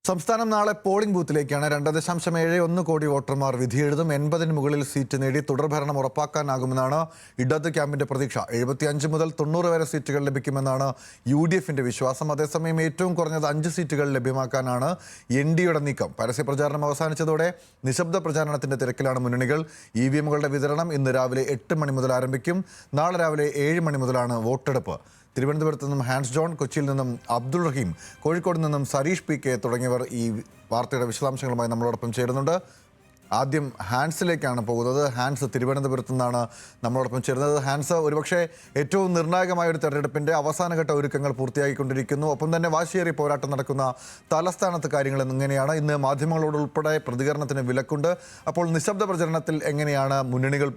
സംസ്ഥാനം നാളെ പോളിംഗ് ബൂത്തിലേക്കാണ്. 2.71 കോടി വോട്ടർമാർ വിധിയെഴുതും. 80-ന് മുകളിൽ സീറ്റ് നേടി തുടർഭരണം ഉറപ്പാക്കാനാകുമെന്നാണ് ഇടത് ക്യാമ്പിന്റെ പ്രതീക്ഷ. 75 മുതൽ 90 വരെ സീറ്റുകൾ ലഭിക്കുമെന്നാണ് UDFന്റെ വിശ്വാസം. അതേസമയം ഏറ്റവും കുറഞ്ഞത് 5 സീറ്റുകൾ ലഭ്യമാക്കാനാണ് NDയുടെ നീക്കം. പരസ്യപ്രചാരണം അവസാനിച്ചതോടെ നിശബ്ദ പ്രചാരണത്തിന്റെ തിരക്കിലാണ് മുന്നണികൾ. EVMകളുടെ വിതരണം ഇന്ന് രാവിലെ 8 മണി മുതൽ ആരംഭിക്കും. നാളെ രാവിലെ 7 മണി മുതലാണ് വോട്ടെടുപ്പ്. തിരുവനന്തപുരത്ത് നിന്നും ഹാൻസ് ജോൺ, കൊച്ചിയിൽ നിന്നും അബ്ദുൾ റഹീം, കോഴിക്കോട് നിന്നും സരീഷ് PK തുടങ്ങിയവർ ഈ വാർത്തയുടെ വിശദാംശങ്ങളുമായി നമ്മളോടൊപ്പം ചേരുന്നുണ്ട്. ആദ്യം ഹാൻസിലേക്കാണ് പോകുന്നത്. ഹാൻസ് തിരുവനന്തപുരത്ത് നിന്നാണ് നമ്മളോടൊപ്പം ചേരുന്നത്. ഹാൻസ്, ഒരുപക്ഷെ ഏറ്റവും നിർണായകമായ ഒരു തെരഞ്ഞെടുപ്പിൻ്റെ അവസാനഘട്ട ഒരുക്കങ്ങൾ പൂർത്തിയായിക്കൊണ്ടിരിക്കുന്നു. ഒപ്പം തന്നെ വാശിയേറിയ പോരാട്ടം നടക്കുന്ന തലസ്ഥാനത്ത് കാര്യങ്ങൾ എങ്ങനെയാണ്? ഇന്ന് മാധ്യമങ്ങളോടുൾപ്പെടെ പ്രതികരണത്തിന് വിലക്കുണ്ട്. അപ്പോൾ നിശബ്ദ പ്രചരണത്തിൽ എങ്ങനെയാണ് മുന്നണികൾ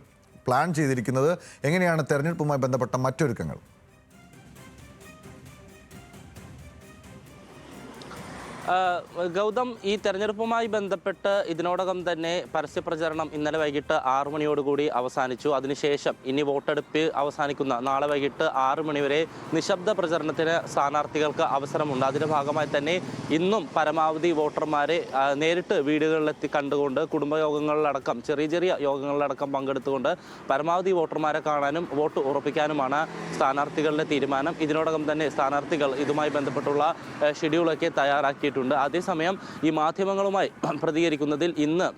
പ്ലാൻ ചെയ്തിരിക്കുന്നത്? എങ്ങനെയാണ് തെരഞ്ഞെടുപ്പുമായി ബന്ധപ്പെട്ട മറ്റൊരുക്കങ്ങൾ? ഗൗതം, ഈ തെരഞ്ഞെടുപ്പുമായി ബന്ധപ്പെട്ട് ഇതിനോടകം തന്നെ പരസ്യപ്രചരണം ഇന്നലെ വൈകിട്ട് 6 മണിയോടുകൂടി അവസാനിച്ചു. അതിനുശേഷം ഇനി വോട്ടെടുപ്പ് അവസാനിക്കുന്ന നാളെ വൈകിട്ട് 6 മണി വരെ നിശബ്ദ പ്രചരണത്തിന് സ്ഥാനാർത്ഥികൾക്ക് അവസരമുണ്ട്. അതിൻ്റെ ഭാഗമായി തന്നെ ഇന്നും പരമാവധി വോട്ടർമാരെ നേരിട്ട് വീടുകളിലെത്തി കണ്ടുകൊണ്ട് കുടുംബയോഗങ്ങളിലടക്കം ചെറിയ ചെറിയ യോഗങ്ങളിലടക്കം പങ്കെടുത്തുകൊണ്ട് പരമാവധി വോട്ടർമാരെ കാണാനും വോട്ട് ഉറപ്പിക്കാനുമാണ് സ്ഥാനാർത്ഥികളുടെ തീരുമാനം. ഇതിനോടകം തന്നെ സ്ഥാനാർത്ഥികൾ ഇതുമായി ബന്ധപ്പെട്ടുള്ള ഷെഡ്യൂളൊക്കെ തയ്യാറാക്കിയിട്ടുണ്ട്. അതേസമയം ഈ മാധ്യമങ്ങളുമായി പ്രതികരിക്കുന്നതിൽ ഇന്ന്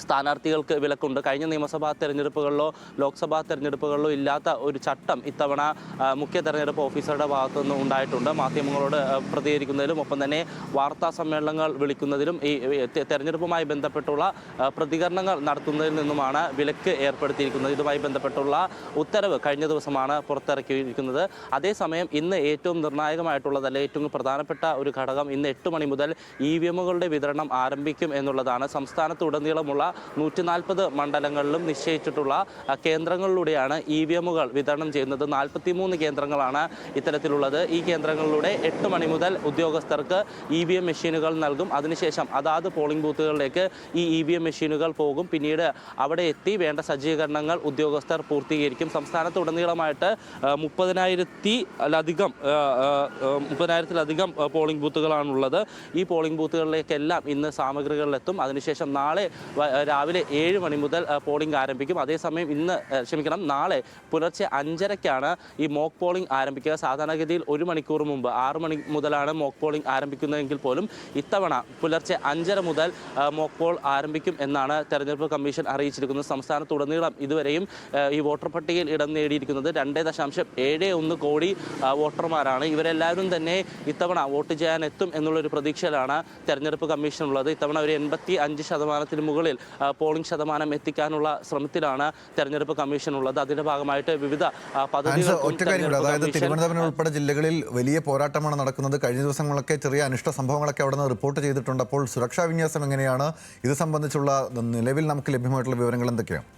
സ്ഥാനാർത്ഥികൾക്ക് വിലക്കുണ്ട്. കഴിഞ്ഞ നിയമസഭാ തെരഞ്ഞെടുപ്പുകളിലോ ലോക്സഭാ തെരഞ്ഞെടുപ്പുകളിലോ ഇല്ലാത്ത ഒരു ചട്ടം ഇത്തവണ മുഖ്യ തെരഞ്ഞെടുപ്പ് ഓഫീസറുടെ ഭാഗത്തുനിന്ന് ഉണ്ടായിട്ടുണ്ട്. മാധ്യമങ്ങളോട് പ്രതികരിക്കുന്നതിലും ഒപ്പം തന്നെ വാർത്താ സമ്മേളനങ്ങൾ വിളിക്കുന്നതിലും ഈ തെരഞ്ഞെടുപ്പുമായി ബന്ധപ്പെട്ടുള്ള പ്രതികരണങ്ങൾ നടത്തുന്നതിൽ നിന്നുമാണ് വിലക്ക് ഏർപ്പെടുത്തിയിരിക്കുന്നത്. ഇതുമായി ബന്ധപ്പെട്ടുള്ള ഉത്തരവ് കഴിഞ്ഞ ദിവസമാണ് പുറത്തിറക്കിയിരിക്കുന്നത്. അതേസമയം ഇന്ന് ഏറ്റവും നിർണായകമായിട്ടുള്ളത്, അല്ലെങ്കിൽ ഏറ്റവും പ്രധാനപ്പെട്ട ഒരു ഘടകം, ഇന്ന് 8 മണി മുതൽ EVMകളുടെ വിതരണം ആരംഭിക്കും എന്നുള്ളതാണ്. സംസ്ഥാനത്തുടനീളമുള്ള 140 മണ്ഡലങ്ങളിലും നിശ്ചയിച്ചിട്ടുള്ള കേന്ദ്രങ്ങളിലൂടെയാണ് EVMകൾ വിതരണം ചെയ്യുന്നത്. 43 കേന്ദ്രങ്ങളാണ് ഇത്തരത്തിലുള്ളത്. ഈ കേന്ദ്രങ്ങളിലൂടെ 8 മണി മുതൽ ഉദ്യോഗസ്ഥർക്ക് EVM മെഷീനുകൾ നൽകും. അതിനുശേഷം അതാത് പോളിംഗ് ബൂത്തുകളിലേക്ക് ഈ EVM മെഷീനുകൾ പോകും. പിന്നീട് അവിടെ എത്തി വേണ്ട സജ്ജീകരണങ്ങൾ ഉദ്യോഗസ്ഥർ പൂർത്തീകരിക്കും. സംസ്ഥാനത്തുടനീളമായിട്ട് 30,000-ലധികം പോളിംഗ് ബൂത്തുകളാണുള്ളത്. ഈ പോളിംഗ് ബൂത്തുകളിലേക്കെല്ലാം ഇന്ന് സാമഗ്രികളിലെത്തും. അതിനുശേഷം നാളെ രാവിലെ 7 മണി മുതൽ പോളിംഗ് ആരംഭിക്കും. അതേസമയം നാളെ പുലർച്ചെ 5:30-ക്കാണ് ഈ മോക്ക് പോളിംഗ് ആരംഭിക്കുക. സാധാരണഗതിയിൽ 1 മണിക്കൂർ മുമ്പ് 6 മണി മുതലാണ് മോക്ക് പോളിംഗ് ആരംഭിക്കുന്നതെങ്കിൽ പോലും ഇത്തവണ പുലർച്ചെ 5:30 മുതൽ മോക്ക് പോൾ ആരംഭിക്കും എന്നാണ് തെരഞ്ഞെടുപ്പ് കമ്മീഷൻ അറിയിച്ചിരിക്കുന്നത്. സംസ്ഥാനത്തുടനീളം ഇതുവരെയും ഈ വോട്ടർ പട്ടികയിൽ ഇടം നേടിയിരിക്കുന്നത് 2.71 കോടി വോട്ടർമാരാണ്. ഇവരെല്ലാവരും തന്നെ ഇത്തവണ വോട്ട് ചെയ്യാൻ എത്തും എന്നുള്ളൊരു പ്രതീക്ഷയിലാണ് തെരഞ്ഞെടുപ്പ് കമ്മീഷനുള്ളത്. ഇത്തവണ ഒരു 85% മുകളിൽ പോളിംഗ് ശതമാനം എത്തിക്കാനുള്ള ശ്രമത്തിലാണ് തെരഞ്ഞെടുപ്പ് കമ്മീഷൻ ഉള്ളത്. അതിന്റെ ഭാഗമായിട്ട് വിവിധ പദ്ധതികൾ. അതായത് തിരുവനന്തപുരം ഉൾപ്പെടെ ജില്ലകളിൽ വലിയ പോരാട്ടമാണ് നടക്കുന്നത്. കഴിഞ്ഞ ദിവസങ്ങളൊക്കെ ചെറിയ അനിഷ്ട സംഭവങ്ങളൊക്കെ അവിടെ നിന്ന് റിപ്പോർട്ട് ചെയ്തിട്ടുണ്ട്. അപ്പോൾ സുരക്ഷാ വിന്യാസം എങ്ങനെയാണ്? ഇത് സംബന്ധിച്ചുള്ള നിലവിൽ നമുക്ക് ലഭ്യമായിട്ടുള്ള വിവരങ്ങൾ എന്തൊക്കെയാണ്?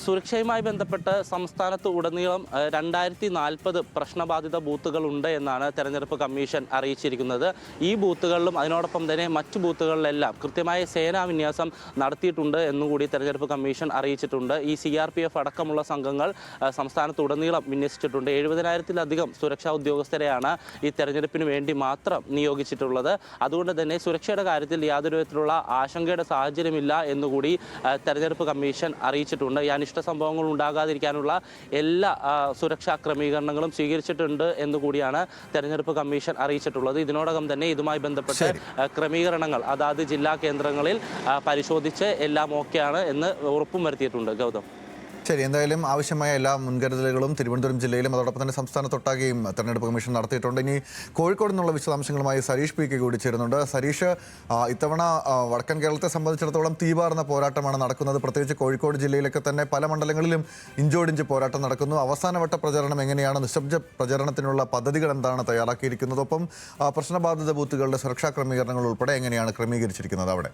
സുരക്ഷയുമായി ബന്ധപ്പെട്ട് സംസ്ഥാനത്ത് ഉടനീളം 2040 പ്രശ്നബാധിത ബൂത്തുകളുണ്ട് എന്നാണ് തെരഞ്ഞെടുപ്പ് കമ്മീഷൻ അറിയിച്ചിരിക്കുന്നത്. ഈ ബൂത്തുകളിലും അതിനോടൊപ്പം തന്നെ മറ്റു ബൂത്തുകളിലെല്ലാം കൃത്യമായ സേനാ വിന്യാസം നടത്തിയിട്ടുണ്ട് എന്നുകൂടി തെരഞ്ഞെടുപ്പ് കമ്മീഷൻ അറിയിച്ചിട്ടുണ്ട്. ഈ CRPF അടക്കമുള്ള സംഘങ്ങൾ സംസ്ഥാനത്തുടനീളം വിന്യസിച്ചിട്ടുണ്ട്. 70,000-ലധികം സുരക്ഷാ ഉദ്യോഗസ്ഥരെയാണ് ഈ തെരഞ്ഞെടുപ്പിന് വേണ്ടി മാത്രം നിയോഗിച്ചിട്ടുള്ളത്. അതുകൊണ്ട് തന്നെ സുരക്ഷയുടെ കാര്യത്തിൽ യാതൊരു വിധത്തിലുള്ള ആശങ്കയുടെ സാഹചര്യമില്ല എന്നുകൂടി തെരഞ്ഞെടുപ്പ് കമ്മീഷൻ അറിയിച്ചിട്ടുണ്ട്. ഈ അനിഷ്ട സംഭവങ്ങൾ ഉണ്ടാകാതിരിക്കാനുള്ള എല്ലാ സുരക്ഷാ ക്രമീകരണങ്ങളും സ്വീകരിച്ചിട്ടുണ്ട് എന്നുകൂടിയാണ് തെരഞ്ഞെടുപ്പ് കമ്മീഷൻ അറിയിച്ചിട്ടുള്ളത്. ഇതിനോടകം തന്നെ ഇതുമായി ബന്ധപ്പെട്ട് ക്രമീകരണങ്ങൾ അതാത് ജില്ലാ കേന്ദ്രങ്ങളിൽ പരിശോധിച്ച് എല്ലാം ഓക്കെയാണ് എന്ന് ഉറപ്പും വരുത്തിയിട്ടുണ്ട്. ഗൗതം, ശരി, എന്തായാലും ആവശ്യമായ എല്ലാ മുൻകരുതലുകളും തിരുവനന്തപുരം ജില്ലയിലും അതോടൊപ്പം തന്നെ സംസ്ഥാനത്തൊട്ടാകെയും തെരഞ്ഞെടുപ്പ് കമ്മീഷൻ നടത്തിയിട്ടുണ്ട്. ഇനി കോഴിക്കോട് നിന്നുള്ള വിശദാംശങ്ങളുമായി സരീഷ് PK കൂടി ചേരുന്നുണ്ട്. സരീഷ്, ഇത്തവണ വടക്കൻ കേരളത്തെ സംബന്ധിച്ചിടത്തോളം തീവാർന്ന പോരാട്ടമാണ് നടക്കുന്നത്. പ്രത്യേകിച്ച് കോഴിക്കോട് ജില്ലയിലൊക്കെ തന്നെ പല മണ്ഡലങ്ങളിലും ഇഞ്ചോടിഞ്ച് പോരാട്ടം നടക്കുന്നു. അവസാനവട്ട പ്രചരണം എങ്ങനെയാണ്? നിശബ്ദ പ്രചരണത്തിനുള്ള പദ്ധതികൾ എന്താണ് തയ്യാറാക്കിയിരിക്കുന്നത്? ഒപ്പം പ്രശ്നബാധിത ബൂത്തുകളുടെ സുരക്ഷാ ക്രമീകരണങ്ങൾ ഉൾപ്പെടെ എങ്ങനെയാണ് ക്രമീകരിച്ചിരിക്കുന്നത് അവിടെ?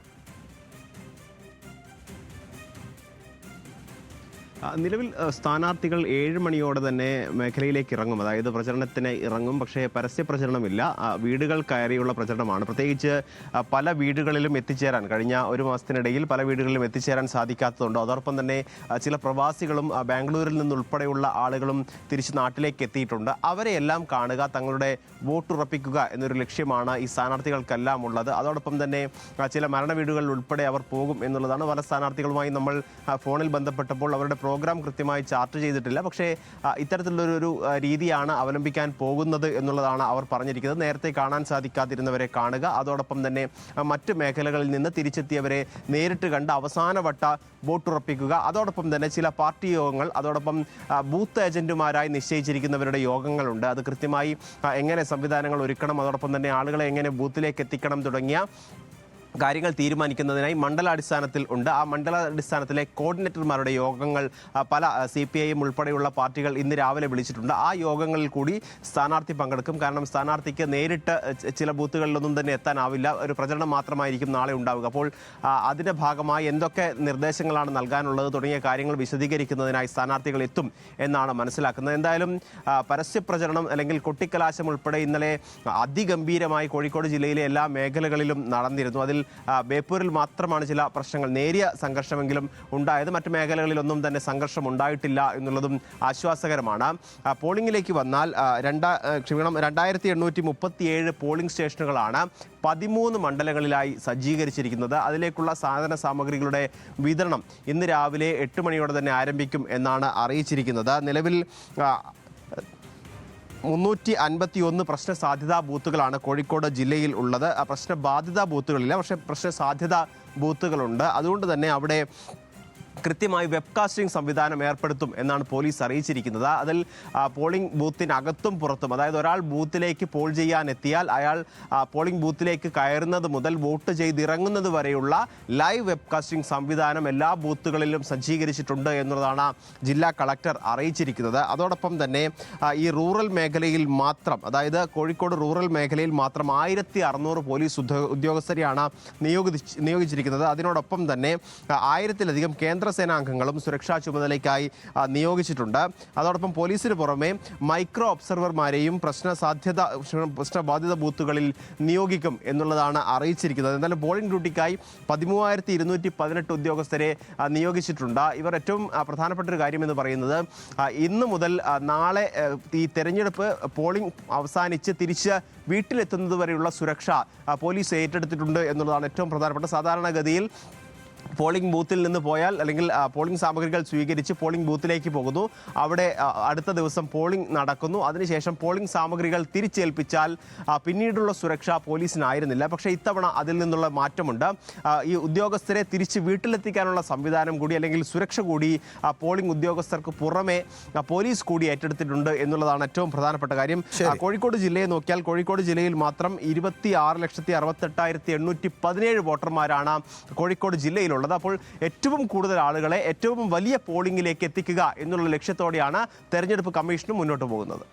നിലവിൽ സ്ഥാനാർത്ഥികൾ 7 മണിയോടെ തന്നെ മേഖലയിലേക്ക് ഇറങ്ങും, അതായത് പ്രചരണത്തിന് ഇറങ്ങും. പക്ഷേ പരസ്യ പ്രചരണമില്ല, വീടുകൾ കയറിയുള്ള പ്രചരണമാണ്. പ്രത്യേകിച്ച് പല വീടുകളിലും എത്തിച്ചേരാൻ കഴിഞ്ഞ ഒരു മാസത്തിനിടയിൽ പല വീടുകളിലും എത്തിച്ചേരാൻ സാധിക്കാത്തതുണ്ട്. അതോടൊപ്പം തന്നെ ചില പ്രവാസികളും ബാംഗ്ലൂരിൽ നിന്നുൾപ്പെടെയുള്ള ആളുകളും തിരിച്ച് നാട്ടിലേക്ക് എത്തിയിട്ടുണ്ട്. അവരെയെല്ലാം കാണുക, തങ്ങളുടെ വോട്ടുറപ്പിക്കുക എന്നൊരു ലക്ഷ്യമാണ് ഈ സ്ഥാനാർത്ഥികൾക്കെല്ലാം ഉള്ളത്. അതോടൊപ്പം തന്നെ ചില മരണ വീടുകളിൽ ഉൾപ്പെടെ അവർ പോകും എന്നുള്ളതാണ്. പല സ്ഥാനാർത്ഥികളുമായി നമ്മൾ ഫോണിൽ ബന്ധപ്പെട്ടപ്പോൾ അവരുടെ പ്രോഗ്രാം കൃത്യമായി ചാർട്ട് ചെയ്തിട്ടില്ല. പക്ഷേ ഇത്തരത്തിലുള്ളൊരു രീതിയാണ് അവലംബിക്കാൻ പോകുന്നത് എന്നുള്ളതാണ് അവർ പറഞ്ഞിരിക്കുന്നത്. നേരത്തെ കാണാൻ സാധിക്കാതിരുന്നവരെ കാണുക, അതോടൊപ്പം തന്നെ മറ്റ് മേഖലകളിൽ നിന്ന് തിരിച്ചെത്തിയവരെ നേരിട്ട് കണ്ട് അവസാനവട്ട വോട്ടുറപ്പിക്കുക. അതോടൊപ്പം തന്നെ ചില പാർട്ടി യോഗങ്ങൾ, അതോടൊപ്പം ബൂത്ത് ഏജന്റുമാരായി നിശ്ചയിച്ചിരിക്കുന്നവരുടെ യോഗങ്ങളുണ്ട്. അത് കൃത്യമായി എങ്ങനെ സംവിധാനങ്ങൾ ഒരുക്കണം, അതോടൊപ്പം തന്നെ ആളുകളെ എങ്ങനെ ബൂത്തിലേക്ക് എത്തിക്കണം തുടങ്ങിയ കാര്യങ്ങൾ തീരുമാനിക്കുന്നതിനായി മണ്ഡലാടിസ്ഥാനത്തിൽ ഉണ്ട്. ആ മണ്ഡലാടിസ്ഥാനത്തിലെ കോർഡിനേറ്റർമാരുടെ യോഗങ്ങൾ പല CPIM ഉൾപ്പെടെയുള്ള പാർട്ടികൾ ഇന്ന് രാവിലെ വിളിച്ചിട്ടുണ്ട്. ആ യോഗങ്ങളിൽ കൂടി സ്ഥാനാർത്ഥി പങ്കെടുക്കും. കാരണം സ്ഥാനാർത്ഥിക്ക് നേരിട്ട് ചില ബൂത്തുകളിലൊന്നും തന്നെ എത്താനാവില്ല, ഒരു പ്രചരണം മാത്രമായിരിക്കും നാളെ ഉണ്ടാവുക. അപ്പോൾ അതിൻ്റെ ഭാഗമായി എന്തൊക്കെ നിർദ്ദേശങ്ങളാണ് നൽകാനുള്ളത് തുടങ്ങിയ കാര്യങ്ങൾ വിശദീകരിക്കുന്നതിനായി സ്ഥാനാർത്ഥികൾ എത്തും എന്നാണ് മനസ്സിലാക്കുന്നത്. എന്തായാലും പരസ്യപ്രചരണം അല്ലെങ്കിൽ കൊട്ടിക്കലാശം ഉൾപ്പെടെ ഇന്നലെ അതിഗംഭീരമായി കോഴിക്കോട് ജില്ലയിലെ എല്ലാ മേഖലകളിലും നടന്നിരുന്നു. അതിൽ ബേപ്പൂരിൽ മാത്രമാണ് ചില പ്രശ്നങ്ങൾ, നേരിയ സംഘർഷമെങ്കിലും ഉണ്ടായത്. മറ്റ് മേഖലകളിലൊന്നും തന്നെ സംഘർഷം ഉണ്ടായിട്ടില്ല എന്നുള്ളതും ആശ്വാസകരമാണ്. പോളിംഗിലേക്ക് വന്നാൽ 2837 പോളിംഗ് സ്റ്റേഷനുകളാണ് 13 മണ്ഡലങ്ങളിലായി സജ്ജീകരിച്ചിരിക്കുന്നത്. അതിലേക്കുള്ള സാധന സാമഗ്രികളുടെ വിതരണം ഇന്ന് രാവിലെ 8 മണിയോടെ തന്നെ ആരംഭിക്കും എന്നാണ് അറിയിച്ചിരിക്കുന്നത്. നിലവിൽ 351 പ്രശ്ന സാധ്യതാ ബൂത്തുകളാണ് കോഴിക്കോട് ജില്ലയിൽ ഉള്ളത്. പ്രശ്നബാധിത ബൂത്തുകളില്ല, പക്ഷേ പ്രശ്ന സാധ്യത ബൂത്തുകളുണ്ട്. അതുകൊണ്ട് തന്നെ അവിടെ കൃത്യമായി വെബ്കാസ്റ്റിംഗ് സംവിധാനം ഏർപ്പെടുത്തും എന്നാണ് പോലീസ് അറിയിച്ചിരിക്കുന്നത്. അതിൽ പോളിംഗ് ബൂത്തിനകത്തും പുറത്തും, അതായത് ഒരാൾ ബൂത്തിലേക്ക് പോൾ ചെയ്യാൻ എത്തിയാൽ അയാൾ പോളിംഗ് ബൂത്തിലേക്ക് കയറുന്നത് മുതൽ വോട്ട് ചെയ്തിറങ്ങുന്നത് വരെയുള്ള ലൈവ് വെബ്കാസ്റ്റിംഗ് സംവിധാനം എല്ലാ ബൂത്തുകളിലും സജ്ജീകരിച്ചിട്ടുണ്ട് എന്നുള്ളതാണ് ജില്ലാ കളക്ടർ അറിയിച്ചിരിക്കുന്നത്. അതോടൊപ്പം തന്നെ ഈ റൂറൽ മേഖലയിൽ മാത്രം, അതായത് കോഴിക്കോട് റൂറൽ മേഖലയിൽ മാത്രം 1600 പോലീസ് ഉദ്യോഗസ്ഥരെയാണ് നിയോഗിച്ചിരിക്കുന്നത്. അതിനോടൊപ്പം തന്നെ 1000-ലധികം കേന്ദ്രസേനാംഗങ്ങളും സുരക്ഷാ ചുമതലയ്ക്കായി നിയോഗിച്ചിട്ടുണ്ട്. അതോടൊപ്പം പോലീസിന് പുറമെ മൈക്രോ ഒബ്സർവർമാരെയും പ്രശ്നബാധിത ബൂത്തുകളിൽ നിയോഗിക്കും എന്നുള്ളതാണ് അറിയിച്ചിരിക്കുന്നത്. എന്നാലും പോളിംഗ് ഡ്യൂട്ടിക്കായി 13,218 ഉദ്യോഗസ്ഥരെ നിയോഗിച്ചിട്ടുണ്ട്. ഇവർ ഏറ്റവും പ്രധാനപ്പെട്ട ഒരു കാര്യമെന്ന് പറയുന്നത് ഇന്ന് മുതൽ നാളെ ഈ തെരഞ്ഞെടുപ്പ് പോളിംഗ് അവസാനിച്ച് തിരിച്ച് വീട്ടിലെത്തുന്നത് വരെയുള്ള സുരക്ഷ പോലീസ് ഏറ്റെടുത്തിട്ടുണ്ട് എന്നുള്ളതാണ് ഏറ്റവും പ്രധാനപ്പെട്ട. സാധാരണഗതിയിൽ പോളിംഗ് ബൂത്തിൽ നിന്ന് പോയാൽ അല്ലെങ്കിൽ പോളിംഗ് സാമഗ്രികൾ സ്വീകരിച്ച് പോളിംഗ് ബൂത്തിലേക്ക് പോകുന്നു, അവിടെ അടുത്ത ദിവസം പോളിംഗ് നടക്കുന്നു, അതിനുശേഷം പോളിംഗ് സാമഗ്രികൾ തിരിച്ചേൽപ്പിച്ചാൽ പിന്നീടുള്ള സുരക്ഷ പോലീസിനായിരുന്നില്ല. പക്ഷേ ഇത്തവണ അതിൽ നിന്നുള്ള മാറ്റമുണ്ട്. ഈ ഉദ്യോഗസ്ഥരെ തിരിച്ച് വീട്ടിലെത്തിക്കാനുള്ള സംവിധാനം കൂടി, അല്ലെങ്കിൽ സുരക്ഷ കൂടി പോളിംഗ് ഉദ്യോഗസ്ഥർക്ക് പുറമെ പോലീസ് കൂടി ഏറ്റെടുത്തിട്ടുണ്ട് എന്നുള്ളതാണ് ഏറ്റവും പ്രധാനപ്പെട്ട കാര്യം. കോഴിക്കോട് ജില്ലയെ നോക്കിയാൽ കോഴിക്കോട് ജില്ലയിൽ മാത്രം 26,68,817 വോട്ടർമാരാണ് കോഴിക്കോട് ജില്ലയിൽ ഉള്ളത്. അപ്പോൾ ഏറ്റവും കൂടുതൽ ആളുകളെ ഏറ്റവും വലിയ പോളിംഗിലേക്ക് എത്തിക്കുക എന്നുള്ള ലക്ഷ്യത്തോടെയാണ് തെരഞ്ഞെടുപ്പ് കമ്മീഷനും മുന്നോട്ട് പോകുന്നത്.